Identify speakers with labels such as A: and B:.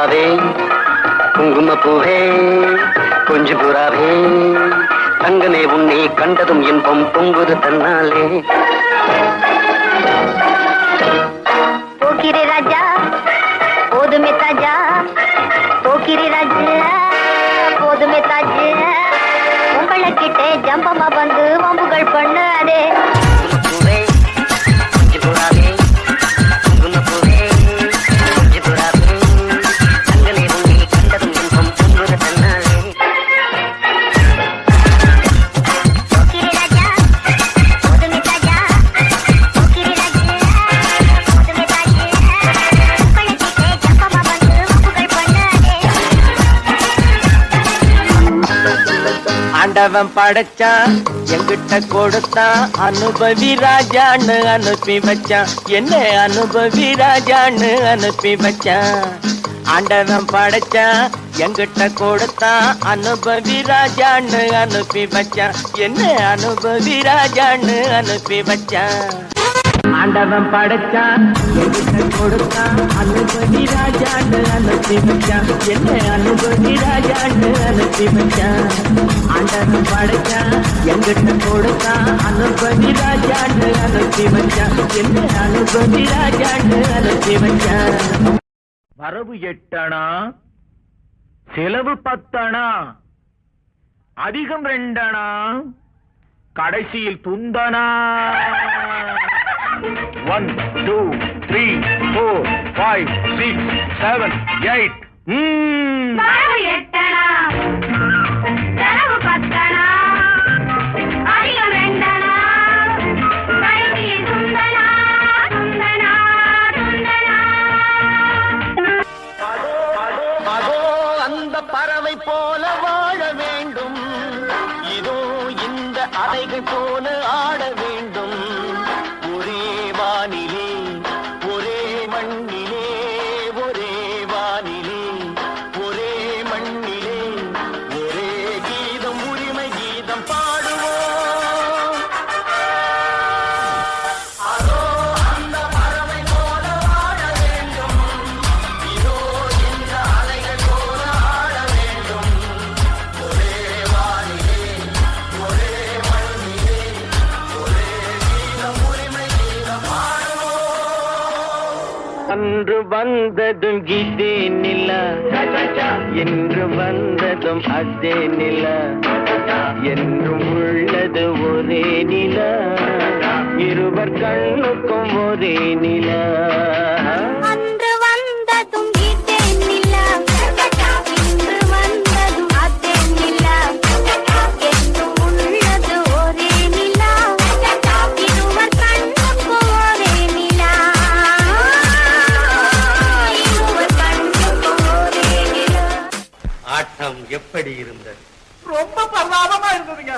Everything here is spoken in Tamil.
A: நிலாவே குங்கும பூவே கொஞ்சு புறாவே தங்கமே உன்னை கண்டதும் இன்பம் பொங்குது தன்னாலே.
B: போக்கிரி ராஜா போதுமே தாஜா, போக்கிரி ராஜா போதுமே தாஜா, உங்களை கிட்டே ஜம்பமா வந்து வம்புகள் பண்ணாதே.
C: ஆண்டவன் படைச்சான் எங்கிட்ட கொடுத்தான், அனுபவி ராஜான்னு அனுப்பி வச்சான், என்ன அனுபவி ராஜான்னு அனுப்பி வச்சான். ஆண்டவன் படைச்சான் எங்கிட்ட கொடுத்தான், அனுபவி ராஜான்னு அனுப்பி வச்சான், என்ன அனுபவி ராஜான்னு அனுப்பி வச்சான். ஆண்டவன் படைச்சான் எங்கிட்ட கொடுத்தான், அனுபவி ராஜான்னு அனுப்பி வச்சான், என்ன அனுபவி ராஜான்னு அனுப்பி வச்சான். ஆண்டவன் படைச்சான் எங்கிட்ட கொடுத்தான், அனுபவி ராஜான்னு அனுப்பி வச்சான், என்ன அனுபவி ராஜான்னு அனுப்பி வச்சான்.
D: வரவு 8 அணா, செலவு 10 அணா, அதிகம் 2 அணா, கடைசியில் துந்தனா. 1 2 3 4 5 6 7 8.
B: வரவு 8 அணா, செலவு 10 அணா, அதிகம் 2 அணா, கடைசியில் துந்தனா துந்தனா துந்தனா.
A: அதோ அந்த பறவை போல வாழ வேண்டும், இதோ இந்த அலைகள் போல ஆட வேண்டும். ஒரே வானிலே ஒரே மண்ணிலே, ஒரே வானிலே ஒரே மண்ணிலே, ஒரே கீதம் உரிமை கீதம் பாடுவோம். அதோ அந்த பறவை போல வாழ வேண்டும், இதோ இந்த அலைகள் போல ஆட வேண்டும். ஒரே வானிலே ஒரே மண்ணிலே, ஒரே கீதம் உரிமை கீதம் பாடுவோம்.
C: அன்று வந்ததும் இதே நிலா, என்று வந்ததும் அதே நிலா, என்றும் உள்ளது ஒரே நிலா, இருவர் கண்ணுக்கும் ஒரே நிலா.
B: அன்று வந்ததும் இதே நிலா, இன்று வந்ததும் அதே நிலா, என்றும் உள்ளது ஒரே நிலா, இருவர் கண்ணுக்கு ஒரே நிலா, இருவர் கண்ணுக்கு ஒரே நிலா.
A: ஆட்டம் எப்படி இருந்தது?
D: ரொம்ப பிரமாதமா இருந்ததுங்க.